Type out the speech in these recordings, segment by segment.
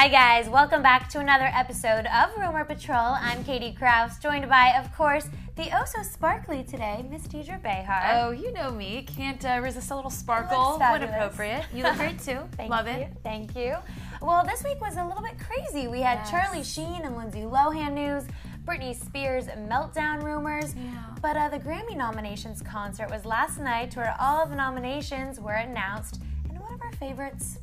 Hi guys, welcome back to another episode of Rumor Patrol. I'm Katie Krause, joined by, of course, the oh-so-sparkly today, Miss Deidre Behar. Oh, you know me. Can't resist a little sparkle. When appropriate. You look great too. Love it. Thank you. Well, this week was a little bit crazy. We had Charlie Sheen and Lindsay Lohan news, Britney Spears' Meltdown rumors, but the Grammy nominations concert was last night where all of the nominations were announced, and one of our favorites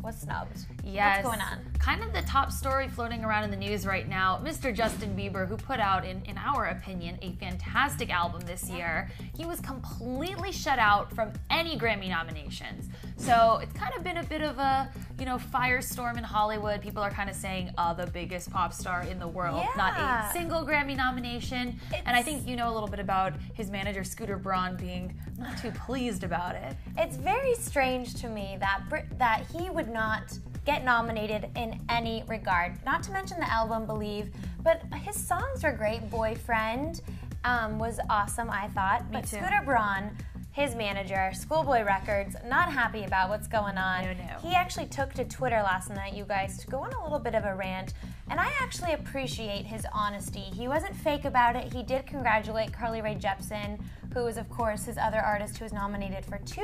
was snubbed. Yes. What's going on? Kind of the top story floating around in the news right now, Mr. Justin Bieber, who put out, in our opinion, a fantastic album this year. He was completely shut out from any Grammy nominations. So it's kind of been a bit of a, firestorm in Hollywood. People are kind of saying, the biggest pop star in the world. Yeah. Not a single Grammy nomination. And I think you know a little bit about his manager, Scooter Braun, being not too pleased about it. It's very strange to me that he would not get nominated in any regard. Not to mention the album, Believe, but his songs were great. Boyfriend was awesome, I thought. Me But too. Scooter Braun, his manager, Schoolboy Records, not happy about what's going on. No. He actually took to Twitter last night, you guys, to go on a little bit of a rant, and I actually appreciate his honesty. He wasn't fake about it. He did congratulate Carly Rae Jepsen, who is, of course, his other artist who was nominated for 2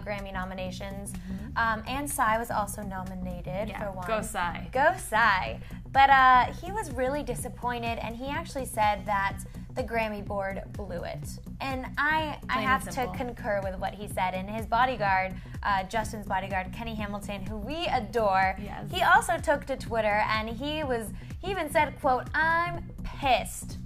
Grammy nominations, and Psy was also nominated for one. Go Psy. Go Psy. But he was really disappointed, and he actually said that the Grammy board blew it. And I have to concur with what he said. And his bodyguard, Justin's bodyguard, Kenny Hamilton, who we adore, he also took to Twitter, and he even said, quote, "I'm pissed."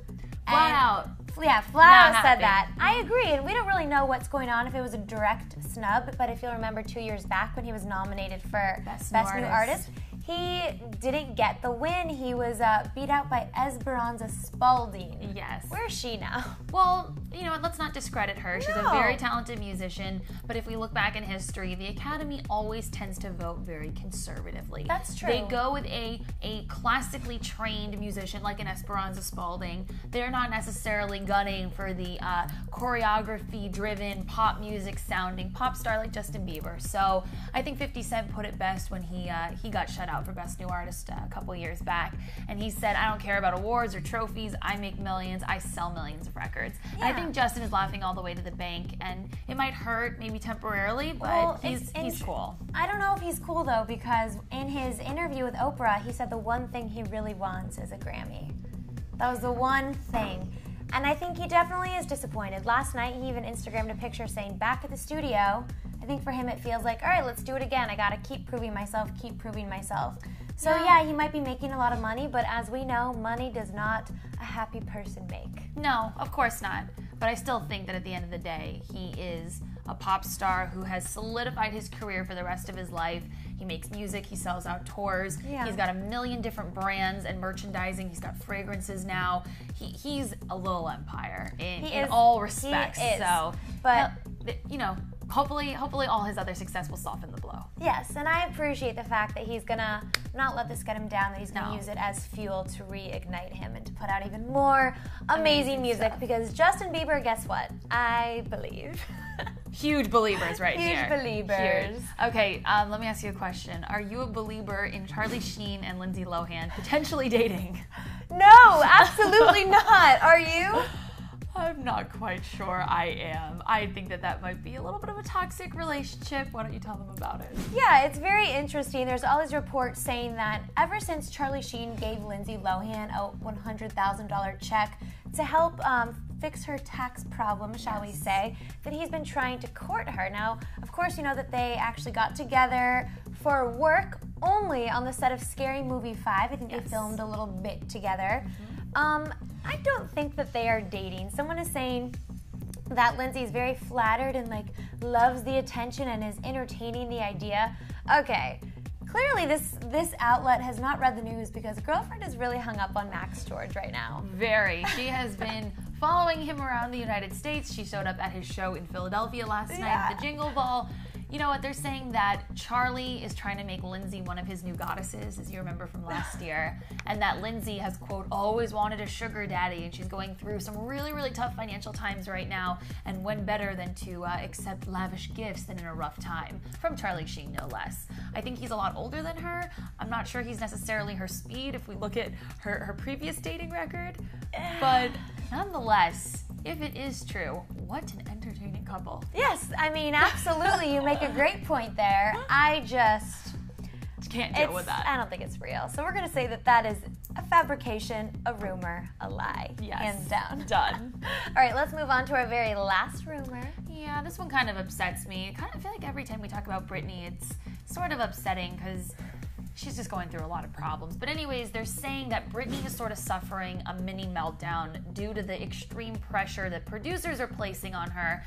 Flat out. Yeah, flat out said happy. that. I agree, and we don't really know what's going on if it was a direct snub, but if you'll remember 2 years back when he was nominated for Best New Artist, he didn't get the win. He was beat out by Esperanza Spalding. Yes. Where is she now? Well, let's not discredit her. She's a very talented musician, but if we look back in history, the Academy always tends to vote very conservatively. That's true. They go with a classically trained musician like an Esperanza Spalding. They're not necessarily gunning for the choreography-driven, pop music-sounding pop star like Justin Bieber. So I think 50 Cent put it best when he got shut out for Best New Artist a couple years back, and he said, "I don't care about awards or trophies. I make millions. I sell millions of records." And I think Justin is laughing all the way to the bank, and it might hurt maybe temporarily, but he's cool. I don't know if he's cool though, because in his interview with Oprah, he said the one thing he really wants is a Grammy. That was the one thing. And I think he definitely is disappointed. Last night, he even Instagrammed a picture saying, "Back at the studio." I think for him it feels like, all right, let's do it again. I gotta keep proving myself. So yeah, he might be making a lot of money, but as we know, money does not a happy person make. No, of course not. But I still think that at the end of the day, he is a pop star who has solidified his career for the rest of his life. He makes music, he sells out tours, he's got a million different brands and merchandising, he's got fragrances now. He's a little empire in all respects. He is. So, but hopefully all his other success will soften the blow. Yes, and I appreciate the fact that he's gonna not let this get him down, that he's gonna use it as fuel to reignite him and to put out even more amazing music stuff. Because Justin Bieber, guess what? I believe. Huge believers here. Huge believers. Huge. Okay, let me ask you a question. Are you a believer in Charlie Sheen and Lindsay Lohan potentially dating? No, absolutely not. Are you? I'm not quite sure I am. I think that might be a little bit of a toxic relationship. Why don't you tell them about it? Yeah, it's very interesting. There's all these reports saying that ever since Charlie Sheen gave Lindsay Lohan a $100,000 check to help fix her tax problem, shall we say, that he's been trying to court her. Now, of course, you know that they actually got together for work only on the set of Scary Movie 5. I think they filmed a little bit together. I don't think that they are dating. Someone is saying that Lindsay's very flattered and loves the attention and is entertaining the idea. Okay, clearly this outlet has not read the news because girlfriend is really hung up on Max George right now. Very. She has been following him around the United States. She showed up at his show in Philadelphia last night at the Jingle Ball. You know what? They're saying that Charlie is trying to make Lindsay one of his new goddesses, as you remember from last year, and that Lindsay has, quote, always wanted a sugar daddy, and she's going through some really, really tough financial times right now, and when better than to accept lavish gifts than in a rough time, from Charlie Sheen, no less. I think he's a lot older than her. I'm not sure he's necessarily her speed if we look at her previous dating record, but nonetheless, if it is true, what an entertaining couple. Yes, I mean, absolutely. You make a great point there. I just can't deal with that. I don't think it's real. So we're going to say that that is a fabrication, a rumor, a lie. Yes. Hands down. Done. All right, let's move on to our very last rumor. Yeah, this one kind of upsets me. I kind of feel like every time we talk about Britney, it's sort of upsetting because she's just going through a lot of problems. But anyways, they're saying that Britney is sort of suffering a mini meltdown due to the extreme pressure that producers are placing on her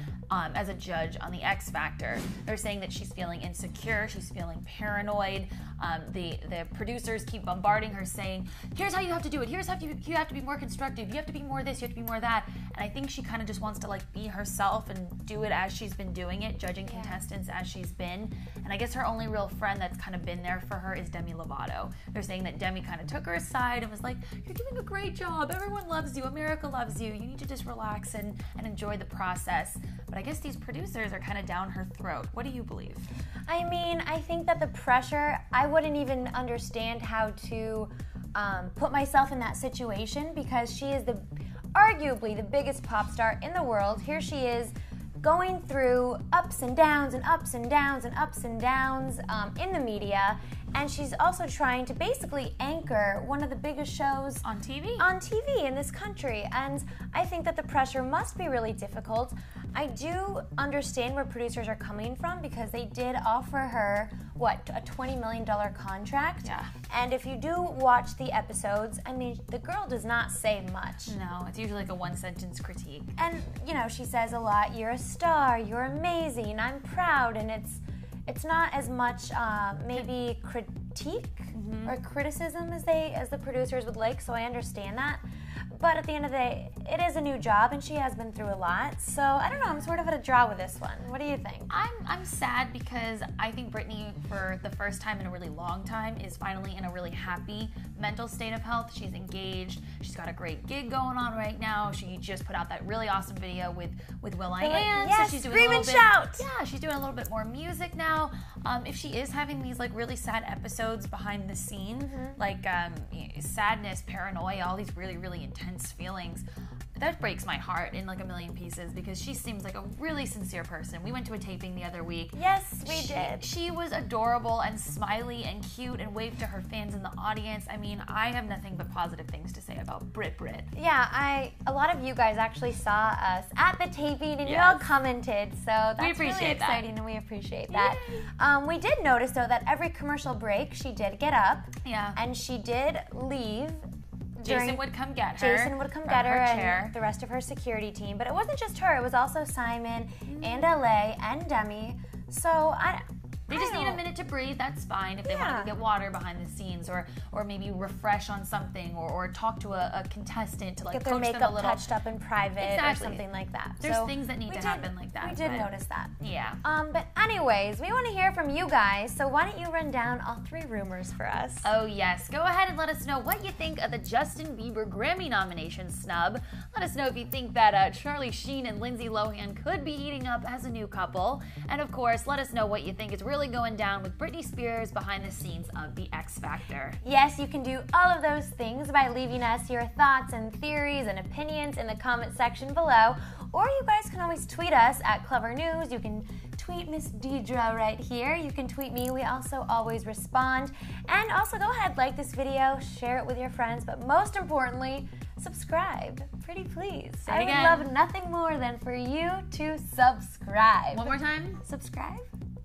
as a judge on the X Factor. They're saying that she's feeling insecure, she's feeling paranoid. The producers keep bombarding her saying, here's how you have to do it, here's how you have to be more constructive, you have to be more this, you have to be more that. And I think she kind of just wants to like be herself and do it as she's been doing it, judging contestants as she's been. And I guess her only real friend that's kind of been there for her is Demi Lovato. They're saying that Demi kind of took her aside and was like, you're doing a great job, everyone loves you, America loves you, you need to just relax and enjoy the process. But I guess these producers are kind of down her throat. What do you believe? I mean, I think that the pressure, I wouldn't even understand how to put myself in that situation because she is arguably the biggest pop star in the world. Here she is going through ups and downs and ups and downs and ups and downs in the media, and she's also trying to basically anchor one of the biggest shows on TV in this country, and I think that the pressure must be really difficult. I do understand where producers are coming from because they did offer her, a $20 million contract? Yeah. And if you do watch the episodes, I mean, the girl does not say much. No, it's usually like a one-sentence critique. And, she says a lot, you're a star, you're amazing, I'm proud, and it's not as much maybe critique or criticism as the producers would like, so I understand that. But at the end of the day, it is a new job, and she has been through a lot. So, I don't know, I'm sort of at a draw with this one. What do you think? I'm sad because I think Britney, for the first time in a really long time, is finally in a really happy mental state of health. She's engaged. She's got a great gig going on right now. She just put out that really awesome video with Will.i.am. Yes, so she's doing scream a and little shout! Yeah, she's doing a little bit more music now. If she is having these like really sad episodes behind the scene, like sadness, paranoia, all these really, really intense feelings, that breaks my heart in like a million pieces because she seems like a really sincere person. We went to a taping the other week. Yes, we did. She was adorable and smiley and cute and waved to her fans in the audience. I mean, I have nothing but positive things to say about Brit. Yeah, a lot of you guys actually saw us at the taping and you all commented, so that's really exciting and we appreciate that. We did notice though that every commercial break she did get up and she did leave. Jason would come get her. And the rest of her security team. But it wasn't just her. It was also Simon and LA and Demi. So they just need a minute to breathe. That's fine if they want to get water behind the scenes or maybe refresh on something or talk to a contestant to like get their makeup touched up in private or something like that. There's things that need to happen like that. We did notice that. Yeah. But anyways, we want to hear from you guys. So why don't you run down all 3 rumors for us? Oh yes. Go ahead and let us know what you think of the Justin Bieber Grammy nomination snub. Let us know if you think that Charlie Sheen and Lindsay Lohan could be heating up as a new couple. And of course, let us know what you think is really going down with Britney Spears behind the scenes of the X Factor. Yes, you can do all of those things by leaving us your thoughts and theories and opinions in the comment section below, or you guys can always tweet us at Clever News. You can tweet Miss Deidre right here. You can tweet me. We also always respond. And also go ahead, like this video, share it with your friends, but most importantly, subscribe. Pretty please. I would love nothing more than for you to subscribe. One more time. Subscribe.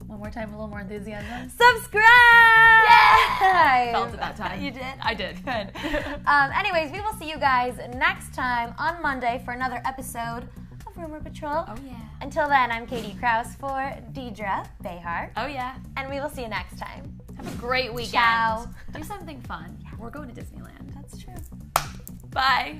One more time, a little more enthusiasm. Subscribe! Yeah! I felt it that time. You did? I did. Good. Anyways, we will see you guys next time on Monday for another episode of Rumor Patrol. Oh, yeah. Until then, I'm Katie Krause for Deidre Behar. Oh, yeah. And we will see you next time. Have a great weekend. Ciao. Do something fun. Yeah. We're going to Disneyland. That's true. Bye.